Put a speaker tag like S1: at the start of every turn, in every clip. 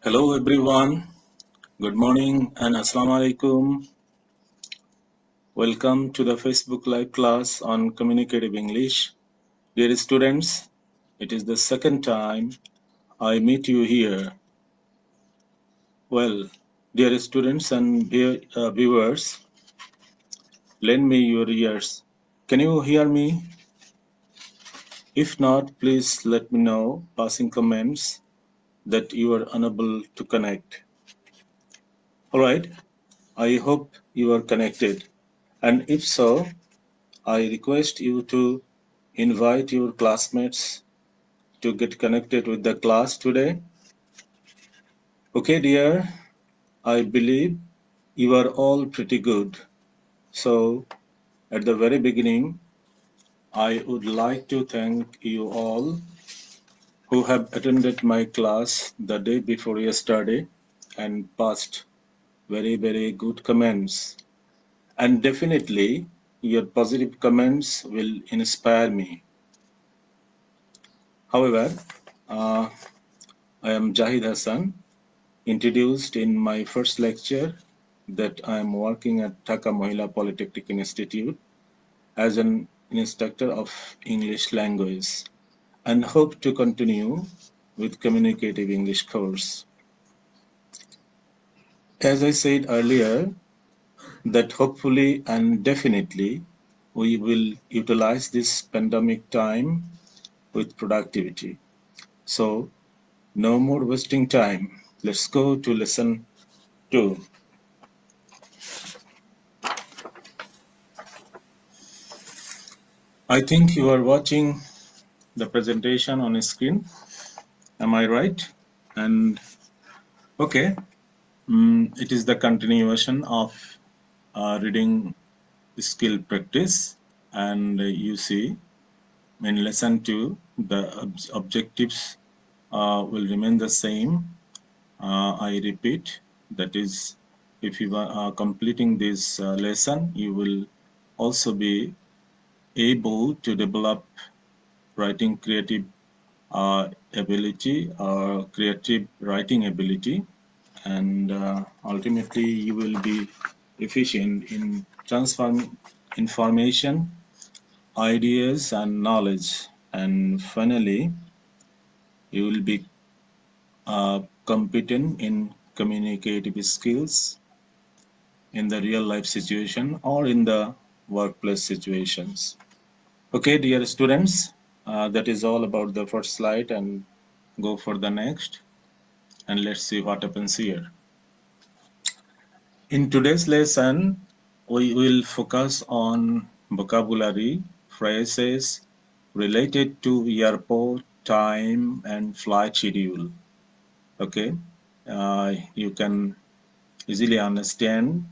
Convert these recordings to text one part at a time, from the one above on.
S1: Hello everyone, good morning and Assalamu alaikum. Welcome to the Facebook Live class on Communicative English. Dear students, it is the second time I meet you here. Well, dear students and dear viewers, lend me your ears. Can you hear me? If not, please let me know, passing comments, that you are unable to connect. Alright, I hope you are connected. And if so, I request you to invite your classmates to get connected with the class today. Okay, dear, I believe you are all pretty good. So, at the very beginning, I would like to thank you all who have attended my class the day before yesterday and passed very good comments. And definitely, your positive comments will inspire me. However, uh, I am Zahid Hasan, introduced in my first lecture that I am working at Mohila Polytechnic Institute as an instructor of English language and hope to continue with Communicative English course. As I said earlier, that hopefully and definitely we will utilize this pandemic time with productivity. So no more wasting time. Let's go to lesson 2. I think you are watching the presentation on screen. Am I right? And okay, it is the continuation of reading skill practice. And you see in lesson 2, the objectives will remain the same. I repeat, that is, if you are completing this lesson, you will also be able to develop writing creative ability or creative writing ability, and ultimately you will be efficient in transforming information, ideas and knowledge, and finally you will be competent in communicative skills in the real life situation or in the workplace situations. Okay, dear students, that is all about the first slide, and go for the next, and let's see what happens here. In today's lesson, we will focus on vocabulary, phrases related to airport, time, and flight schedule. Okay, you can easily understand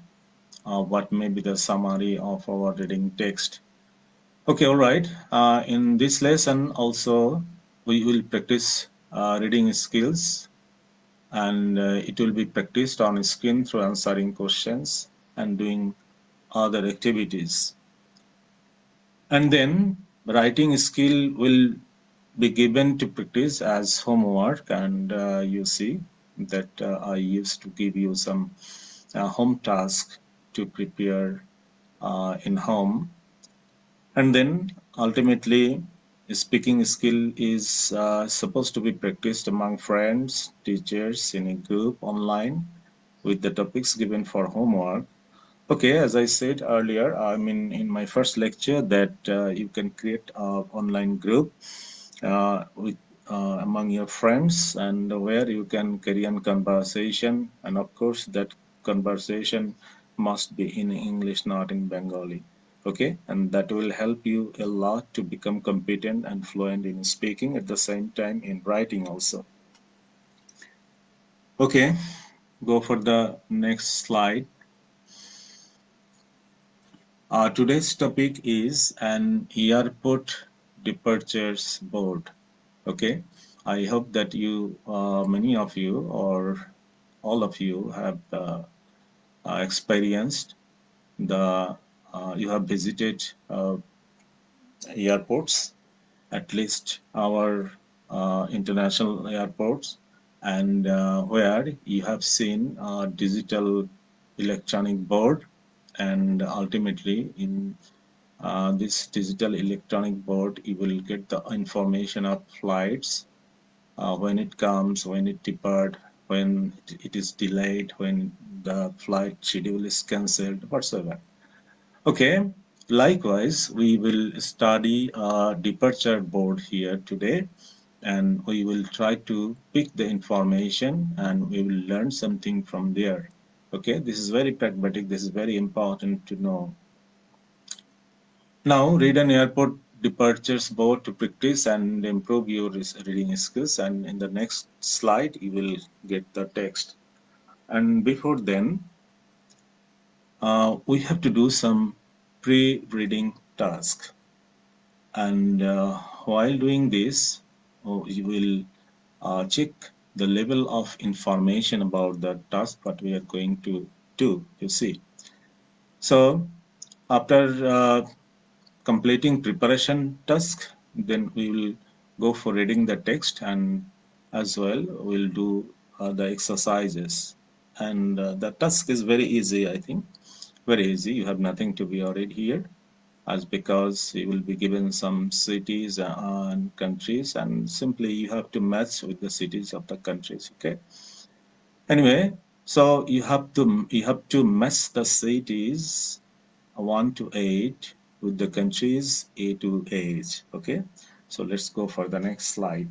S1: what may be the summary of our reading text. Okay, all right. In this lesson also, we will practice reading skills, and it will be practiced on screen through answering questions and doing other activities. And then writing skill will be given to practice as homework, and you see that I used to give you some home task to prepare in home. And then ultimately, speaking skill is supposed to be practiced among friends, teachers, in a group, online, with the topics given for homework. Okay, as I said earlier, I mean in my first lecture, that you can create an online group with among your friends, and where you can carry on conversation, and of course that conversation must be in English, not in Bengali. Okay, and that will help you a lot to become competent and fluent in speaking, at the same time in writing also. Okay, go for the next slide. Today's topic is an airport departures board. Okay, I hope that you, many of you or all of you have experienced you have visited airports, at least our international airports. and where you have seen a digital electronic board, and ultimately in this digital electronic board you will get the information of flights, when it comes, when it depart, when it is delayed, when the flight schedule is cancelled, whatsoever. Okay, likewise, we will study a departure board here today, and we will try to pick the information and we will learn something from there. Okay, this is very pragmatic, this is very important to know. Now, read an airport departures board to practice and improve your reading skills, and in the next slide, you will get the text. And before then, we have to do some pre-reading task. And while doing this, you will check the level of information about the task what we are going to do, you see. So after completing preparation task, then we will go for reading the text, and as well we'll do the exercises. And the task is very easy, I think, very easy. You have nothing to be worried here, as because you will be given some cities and countries, and simply you have to match with the cities of the countries. Okay. Anyway, so you have to match the cities 1 to 8 with the countries A to H. Okay, so let's go for the next slide.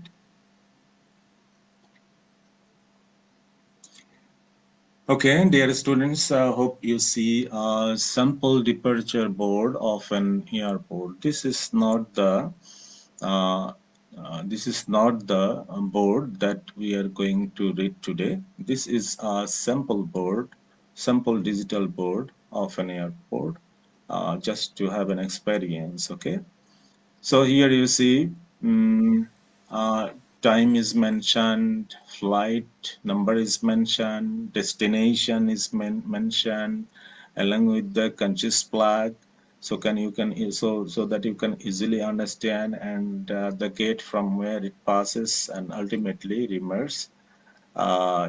S1: Okay, dear students, hope you see a sample departure board of an airport. Uh, this is not the board that we are going to read today. This is a sample board, sample digital board of an airport, just to have an experience. Okay. So here you see, uh, time is mentioned, flight number is mentioned, destination is mentioned, along with the country's flag. So so that you can easily understand, and the gate from where it passes and ultimately reimers.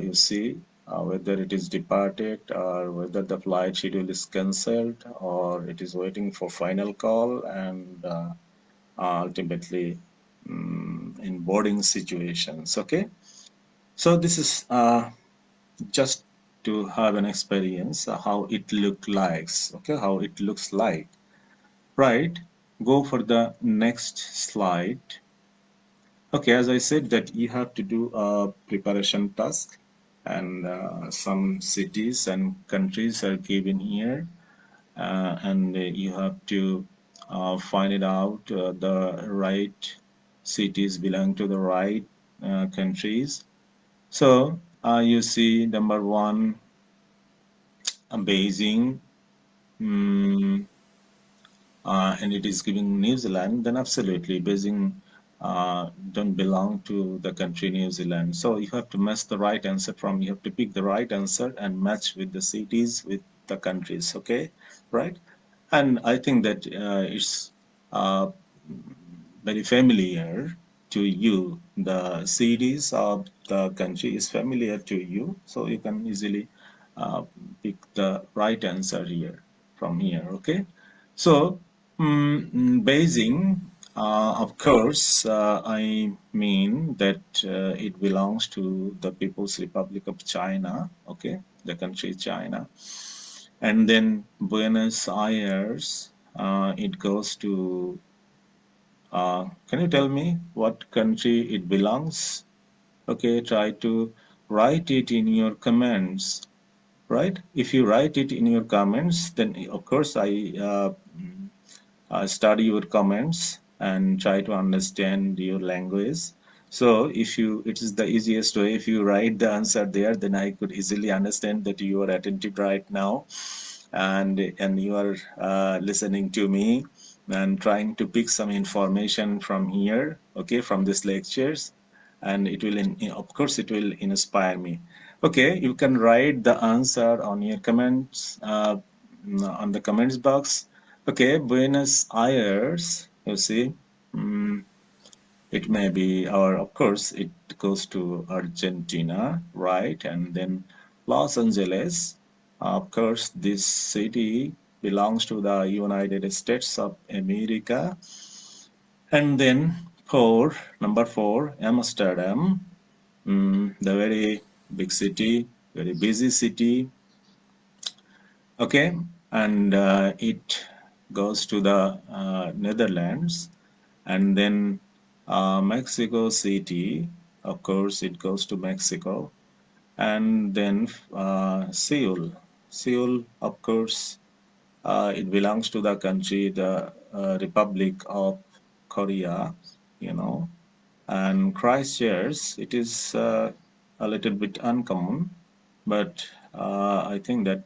S1: You see whether it is departed or whether the flight schedule is cancelled or it is waiting for final call, and ultimately in boarding situations. Okay, so this is just to have an experience how it look like. Okay, how it looks like, right? Go for the next slide. Okay, as I said that you have to do a preparation task, and some cities and countries are given here, and you have to find it out the right cities belong to the right countries. So you see number one, Beijing, mm, and it is giving New Zealand, then absolutely Beijing don't belong to the country New Zealand. So you have to match the right answer from, you have to pick the right answer and match with the cities with the countries. Okay, right? And I think that it's uh, very familiar to you. The cities of the country is familiar to you, so you can easily uh, pick the right answer here from here. Okay, so Beijing, of course, I mean that it belongs to the People's Republic of China. Okay, the country China, and then Buenos Aires, it goes to, can you tell me what country it belongs? Okay, try to write it in your comments, right? If you write it in your comments, then of course I study your comments and try to understand your language. So if you, it is the easiest way, if you write the answer there, then I could easily understand that you are attentive right now, and you are listening to me and trying to pick some information from here, okay, from these lectures, and it will of course it will inspire me. Okay, you can write the answer on your comments, on the comments box. Okay, Buenos Aires, you see. It may be, or of course, it goes to Argentina, right? And then Los Angeles. Of course, this city belongs to the United States of America. And then number four, Amsterdam, the very big city, very busy city. Okay, and it goes to the Netherlands, and then Mexico City. Of course, it goes to Mexico, and then Seoul. Seoul, of course, it belongs to the country, the Republic of Korea, you know. And Christchurch, it is a little bit uncommon, but I think that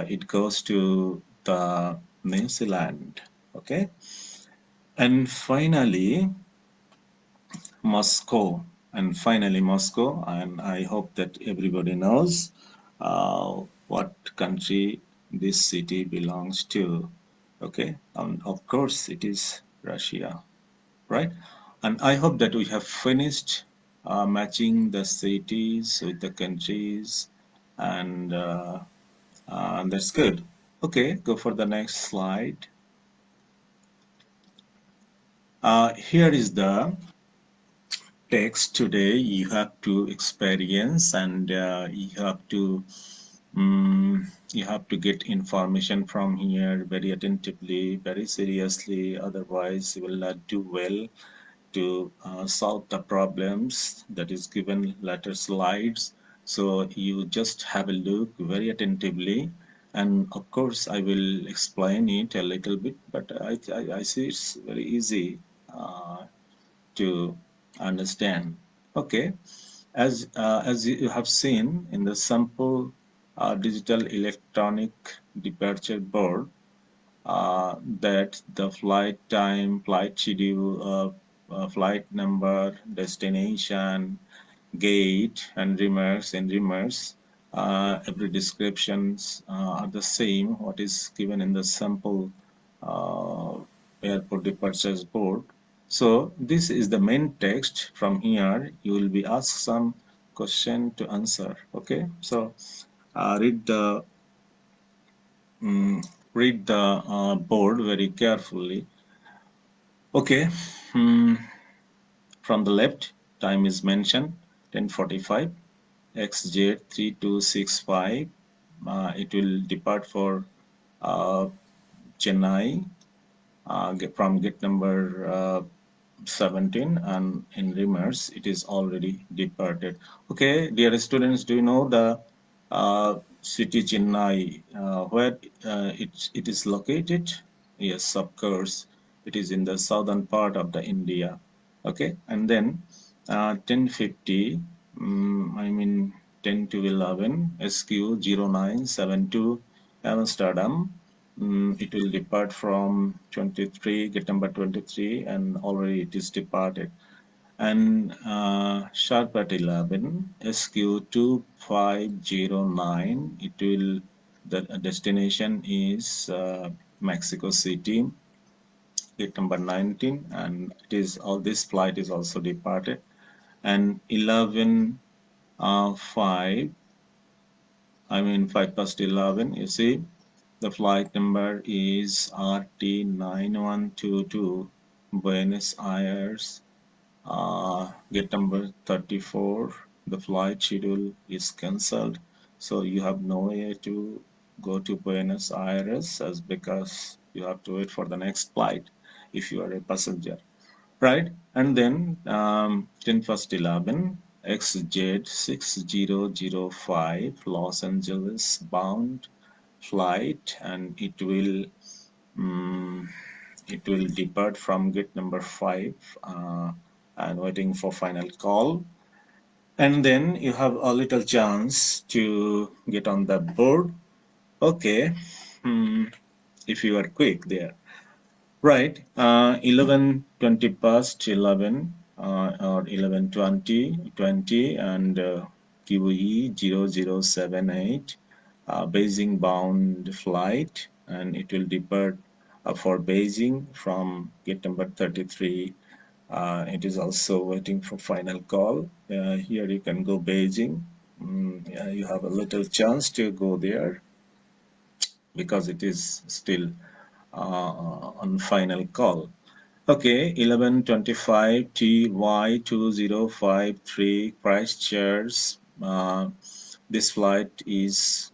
S1: it goes to the New Zealand. Okay, and finally Moscow, and I hope that everybody knows what country this city belongs to. Okay, and of course it is Russia, right? And I hope that we have finished matching the cities with the countries, and that's good. Okay, go for the next slide. Here is the text today you have to experience, and you have to get information from here very attentively, very seriously. Otherwise, you will not do well to solve the problems that is given later slides. So you just have a look very attentively, and of course I will explain it a little bit, but I see it's very easy to understand. Okay, as you have seen in the sample digital electronic departure board, that the flight time, flight schedule, flight number, destination, gate, and remarks. Every descriptions are the same. What is given in the sample uh, airport departures board. So this is the main text. From here, you will be asked some question to answer. Okay, so read the um, board very carefully. Okay, mm, from the left, time is mentioned 10:45. XJ 3265. It will depart for uh, Chennai from gate number 17, and in reverse it is already departed. Okay, dear students, do you know the city Chennai, where it is located? Yes, of course, it is in the southern part of the India. Okay, and then 10:50, I mean 10 to 11, SQ 0972 Amsterdam. It will depart from 23, gate number 23, and already it is departed. And sharp at 11, SQ 2509, it will, the destination is Mexico City, gate number 19, and it is all, this flight is also departed. And 11 5, I mean 5 past 11, you see, the flight number is RT9122, Buenos Aires, gate number 34. The flight schedule is cancelled, so you have no way to go to Buenos Aires, as because you have to wait for the next flight if you are a passenger, right? And then 10 past 11, XZ6005, Los Angeles bound flight, and um, it will depart from gate number 5, and waiting for final call. And then you have a little chance to get on the board. Okay, if you are quick there. Right, 11:20 past 11, or 11:20, and QE 0078, Beijing bound flight, and it will depart for Beijing from gate number 33, It is also waiting for final call. Here you can go Beijing. Yeah, you have a little chance to go there because it is still on final call. Okay, 11:25 TY2053 Christchurch. This flight is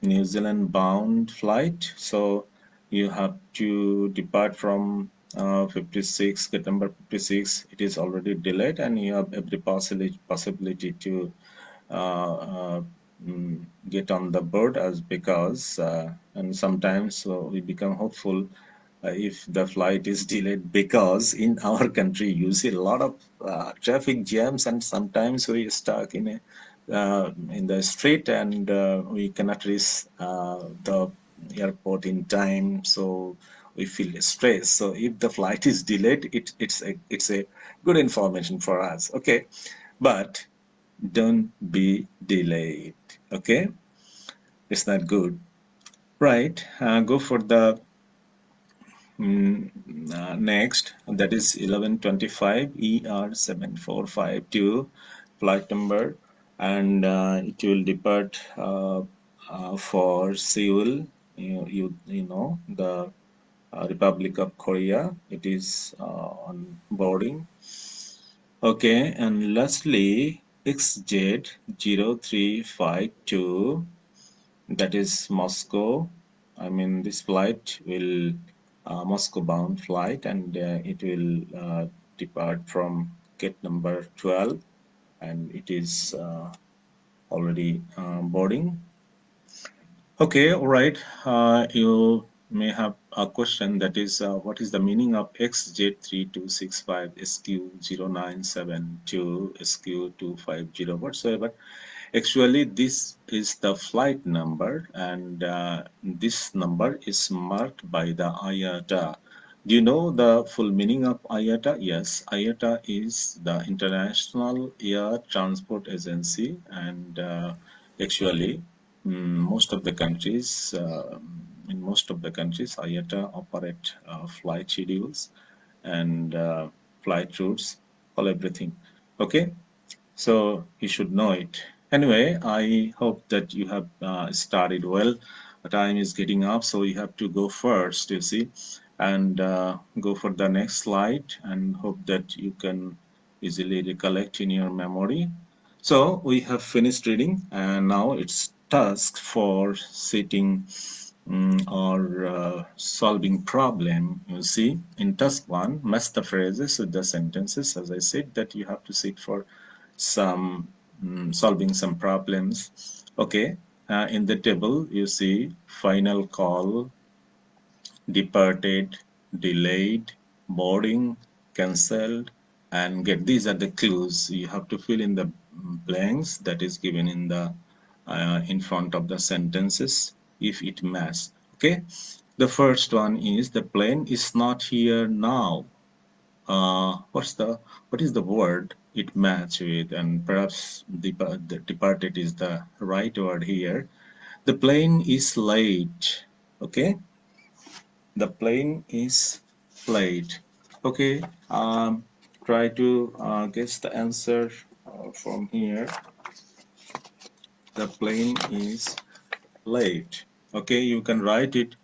S1: New Zealand bound flight, so you have to depart from 56, gate number 56. It is already delayed, and you have every possibility to get on the board as because and sometimes we become hopeful if the flight is delayed because in our country you see a lot of traffic jams and sometimes we stuck in the street and we cannot reach the airport in time, so we feel stressed. So if the flight is delayed, it's a good information for us. Okay, but don't be delayed. Okay, it's not good, right? Go for the next, that is 11:25 ER7452 flight number, and it will depart for Seoul. You know the Republic of Korea. It is on boarding. Okay, and lastly XZ0352, that is Moscow. I mean, this flight will Moscow bound flight, and it will depart from gate number 12, and it is already boarding. Okay, all right. You may have a question, that is, what is the meaning of XZ3265 SQ0972 SQ250 whatsoever? Actually, this is the flight number, and this number is marked by the IATA. Do you know the full meaning of IATA? Yes, IATA is the International Air Transport Agency, and actually, most of the countries, in most of the countries, IATA operate flight schedules and flight routes, all everything. Okay, so you should know it. Anyway, I hope that you have started well. The time is getting up, so you have to go first, you see, and go for the next slide, and hope that you can easily recollect in your memory. So we have finished reading, and now it's task for sitting or solving problem. You see, in task one, match the phrases with the sentences. As I said, that you have to sit for some solving some problems. Okay, in the table you see final call, departed, delayed, boarding, cancelled, and get. These are the clues. You have to fill in the blanks that is given in the in front of the sentences if it matches. Okay, the first one is the plane is not here now. What is the word it match with? And perhaps the departed is the right word here. The plane is late. Okay, the plane is late. Okay, try to guess the answer from here. The plane is late. Okay, you can write it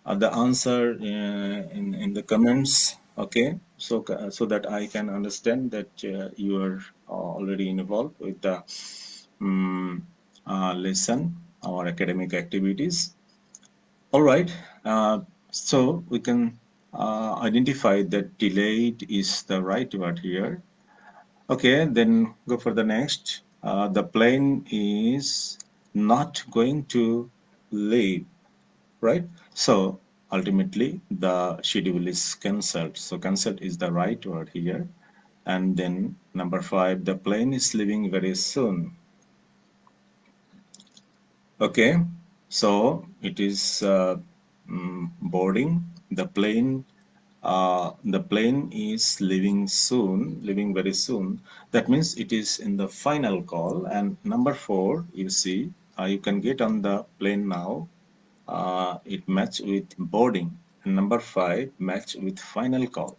S1: the answer in the comments. Okay, so that I can understand that you are already involved with the lesson or academic activities. All right, so we can identify that delayed is the right word here. Okay, then go for the next. The plane is not going to leave, right? So ultimately the schedule is cancelled. So cancelled is the right word here. And then number 5, the plane is leaving very soon. Okay, so it is boarding. The plane is leaving very soon. That means it is in the final call. And number 4, you see, you can get on the plane now. It match with boarding. And number 5 match with final call.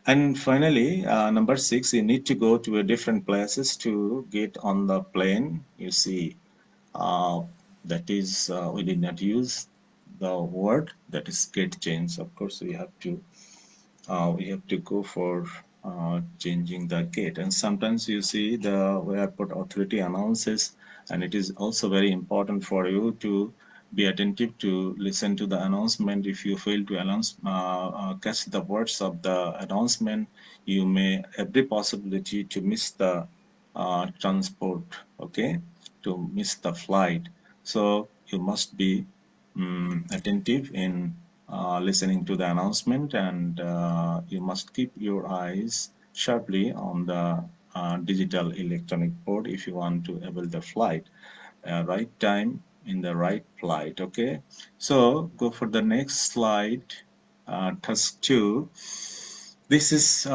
S1: And finally, number 6, you need to go to a different places to get on the plane. You see, uh, that is, we did not use the word that is gate change. Of course, we have to go for changing the gate. And sometimes you see the airport authority announces, and it is also very important for you to be attentive to listen to the announcement. If you fail to catch the words of the announcement, you may every possibility to miss the transport, okay, to miss the flight. So you must be attentive in listening to the announcement, and you must keep your eyes sharply on the digital electronic board if you want to able the flight right time in the right flight. Okay, so go for the next slide. Task 2. This is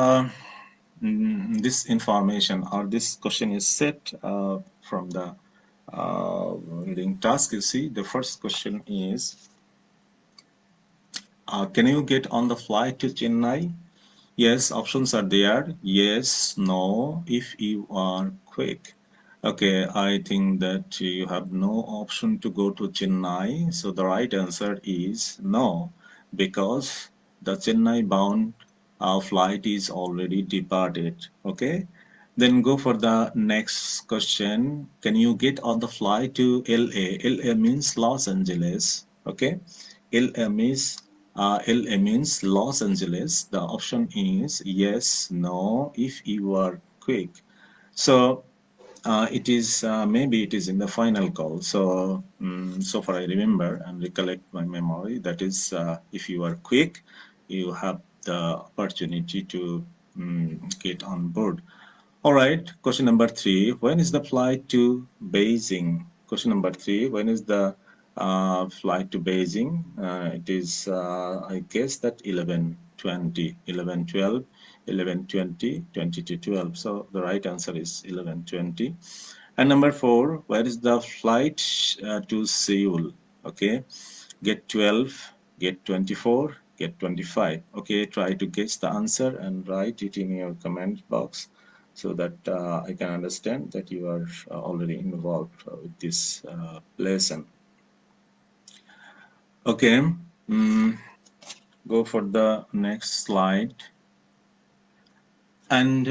S1: this information or this question is set from the reading task. You see, the first question is, can you get on the flight to Chennai? Yes, options are there. Yes, no, if you are quick. Okay, I think that you have no option to go to Chennai. So the right answer is no, because the Chennai bound flight is already departed. Okay, then go for the next question. Can you get on the flight to LA? LA means Los Angeles. Okay, LA means LA means Los Angeles. The option is yes, no, if you are quick. So it is maybe it is in the final call. So so far I remember and recollect my memory. That is, if you are quick, you have the opportunity to get on board. All right, question number 3. When is the flight to Beijing? Question number 3. When is the flight to Beijing? It is, I guess, that 11:20, 11:12, 11:20, 20 to 12. So the right answer is 11:20. And number 4. Where is the flight to Seoul? Okay, get 12, get 24, get 25. Okay, try to guess the answer and write it in your comment box so that I can understand that you are already involved with this lesson. Okay, go for the next slide. And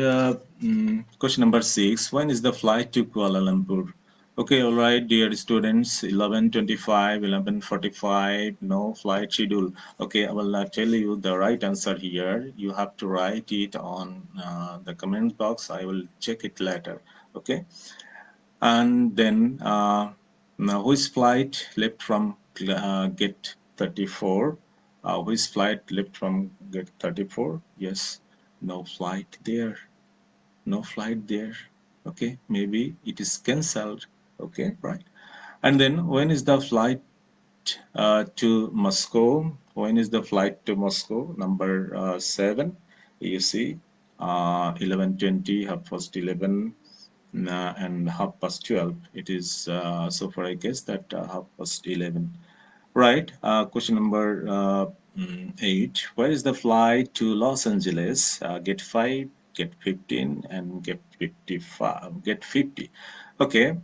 S1: question number 6, when is the flight to Kuala Lumpur? Okay, all right, dear students, 11:25, 11:45, no flight schedule. Okay, I will not tell you the right answer here. You have to write it on the comment box. I will check it later. Okay, and then now which flight left from gate 34? Which flight left from gate 34? Yes, no flight there, no flight there. Okay, maybe it is cancelled. Okay, right. And then when is the flight to Moscow? When is the flight to Moscow? Number 7. You see, 11:20, half past 11, and half past 12. It is so far I guess that half past 11. Right. Question number 8. Where is the flight to Los Angeles? Get 5, get 15, and get 55. Get 50. Okay.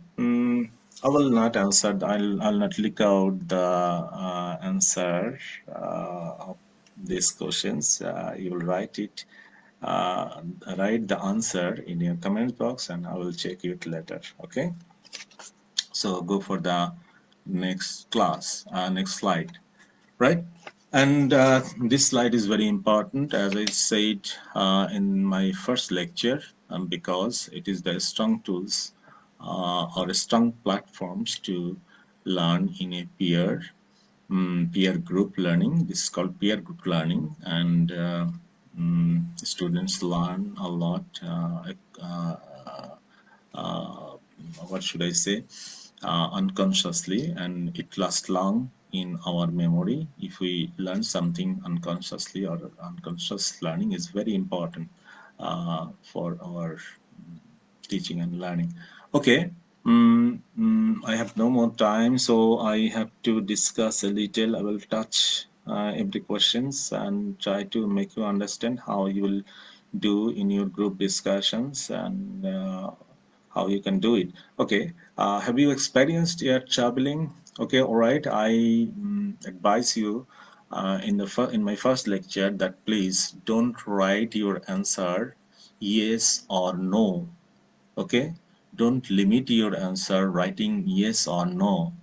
S1: I will not answer. I'll not leak out the answer of these questions. You will write it. Write the answer in your comment box, and I will check it later. Okay. So go for the next class. Next slide. Right. And this slide is very important, as I said in my first lecture, because it is the strong tools or strong platforms to learn in a peer group learning. This is called peer group learning, and students learn a lot. Uh, uh, what should I say? Unconsciously, and it lasts long in our memory. If we learn something unconsciously, or unconscious learning is very important for our teaching and learning. Okay, I have no more time, so I have to discuss a little. I will touch every questions and try to make you understand how you will do in your group discussions and how you can do it. Okay, have you experienced air traveling? Okay, all right. I advise you in my first lecture that please don't write your answer yes or no. Okay, don't limit your answer writing yes or no.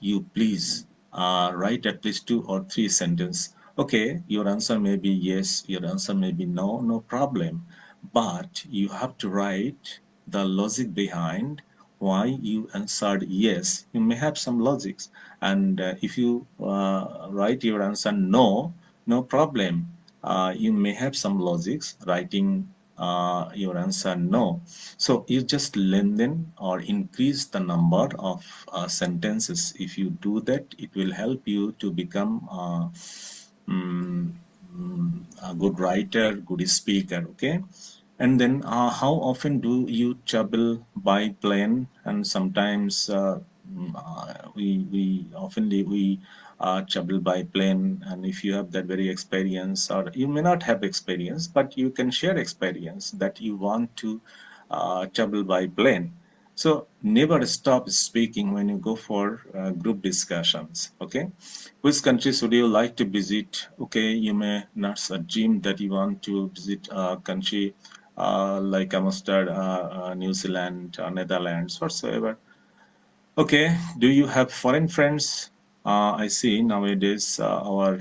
S1: You please write at least 2 or 3 sentences. Okay, your answer may be yes, your answer may be no, no problem. But you have to write the logic behind why you answered yes. You may have some logics, and if you write your answer no, no problem. You may have some logics writing your answer no. So you just lengthen or increase the number of sentences. If you do that, it will help you to become mm, a good writer, good speaker. Okay. And then, how often do you travel by plane? And sometimes we often we travel by plane. And if you have that very experience, or you may not have experience, but you can share experience that you want to travel by plane. So never stop speaking when you go for group discussions. Okay, which countries would you like to visit? Okay, you may not assume that you want to visit a country like Amsterdam, New Zealand, Netherlands, whatsoever. Okay, do you have foreign friends? I see nowadays our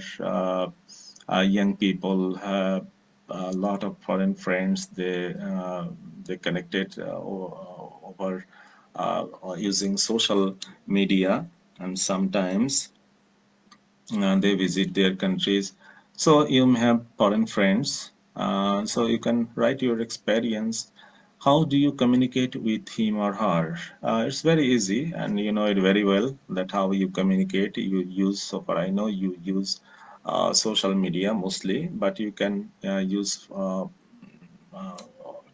S1: young people have a lot of foreign friends. They connected over using social media, and sometimes they visit their countries. So you may have foreign friends. So you can write your experience. How do you communicate with him or her? It's very easy, and you know it very well that how you communicate. You use, so far I know, you use social media mostly, but you can use uh,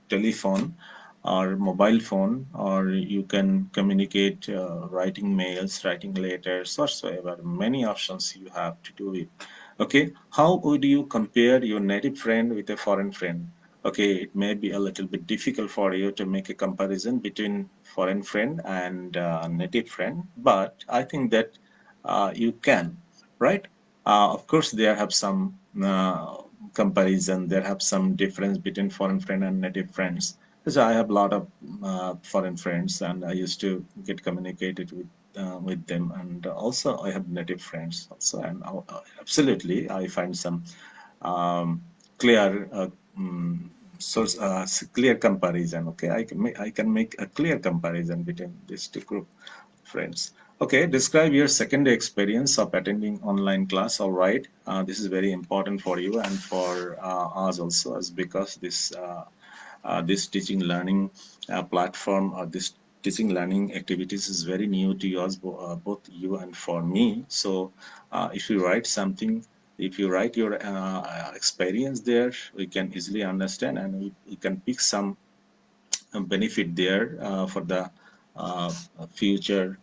S1: telephone or mobile phone, or you can communicate writing mails, writing letters, whatsoever. Many options you have to do it. Okay, how would you compare your native friend with a foreign friend? Okay, it may be a little bit difficult for you to make a comparison between foreign friend and native friend, but I think that you can, right? Of course, there have some comparison. There have some difference between foreign friend and native friends. So I have a lot of foreign friends, and I used to get communicated with them. And also, I have native friends also, and absolutely, I find some um, clear source, clear comparison. Okay, I can make a clear comparison between these two group friends. Okay, describe your secondary experience of attending online class. All right, this is very important for you and for us also, as because this teaching learning platform, or this teaching learning activities is very new to us, both you and for me. So if you write something, if you write your experience there, we can easily understand, and we can pick some benefit there for the uh, future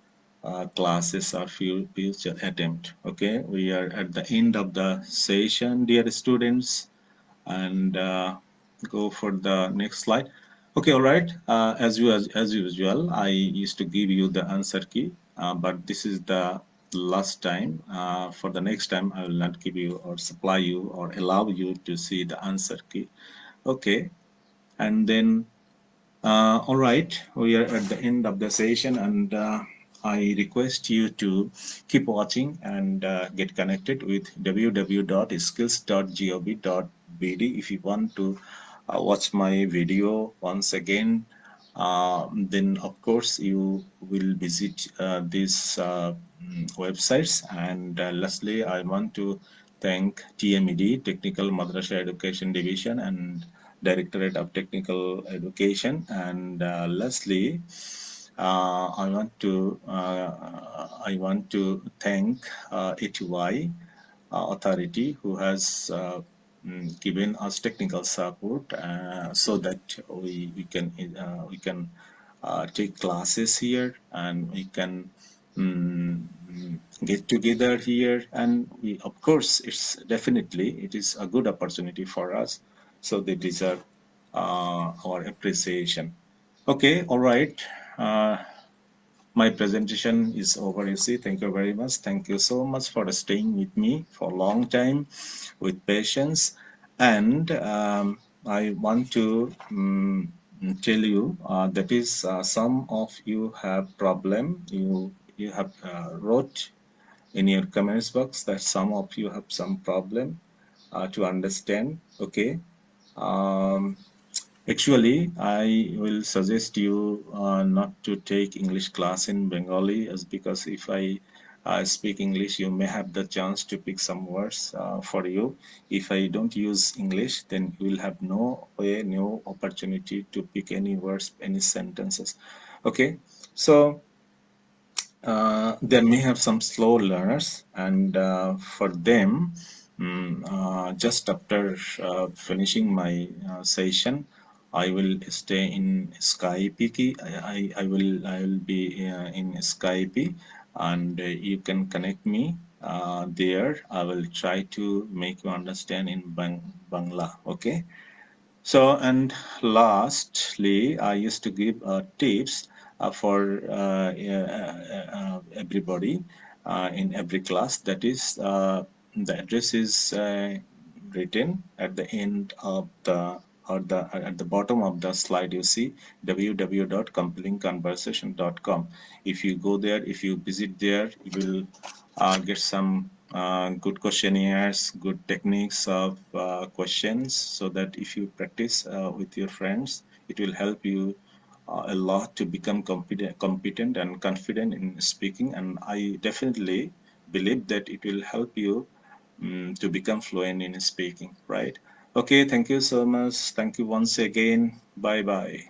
S1: classes or future attempt. Okay, we are at the end of the session, dear students, and go for the next slide. Okay, all right. As usual, I used to give you the answer key, but this is the last time. For the next time, I will not give you or supply you or allow you to see the answer key. Okay, and then all right, we are at the end of the session, and I request you to keep watching and get connected with www.skills.gov.bd if you want to watch my video once again. Then, of course, you will visit these websites. And lastly, I want to thank TMED, Technical Madrasa Education Division, and Directorate of Technical Education. And lastly, I want to thank ATY authority who has given us technical support so that we can take classes here, and we can get together here, and we, of course, it is a good opportunity for us, so they deserve our appreciation. Okay, all right. Uh, my presentation is over, you see. Thank you very much. Thank you so much for staying with me for a long time with patience. And I want to tell you that is some of you have problem. You have wrote in your comments box that some of you have some problem to understand. Okay. Um, Actually, I will suggest you not to take English class in Bengali, as because if I speak English, you may have the chance to pick some words for you. If I don't use English, then you will have no way, no opportunity to pick any words, any sentences. Okay, so they may have some slow learners, and for them, just after finishing my session, I will stay in Skype. I will be in Skype, and you can connect me there. I will try to make you understand in Bangla. Okay. So, and lastly, I used to give tips for everybody in every class. That is, the address is written at the end of the or the at the bottom of the slide. You see www.compellingconversation.com. If you go there, if you visit there, you will get some good questionnaires, good techniques of questions, so that if you practice with your friends, it will help you a lot to become competent and confident in speaking. And I definitely believe that it will help you to become fluent in speaking, right? Okay, thank you so much. Thank you once again. Bye bye.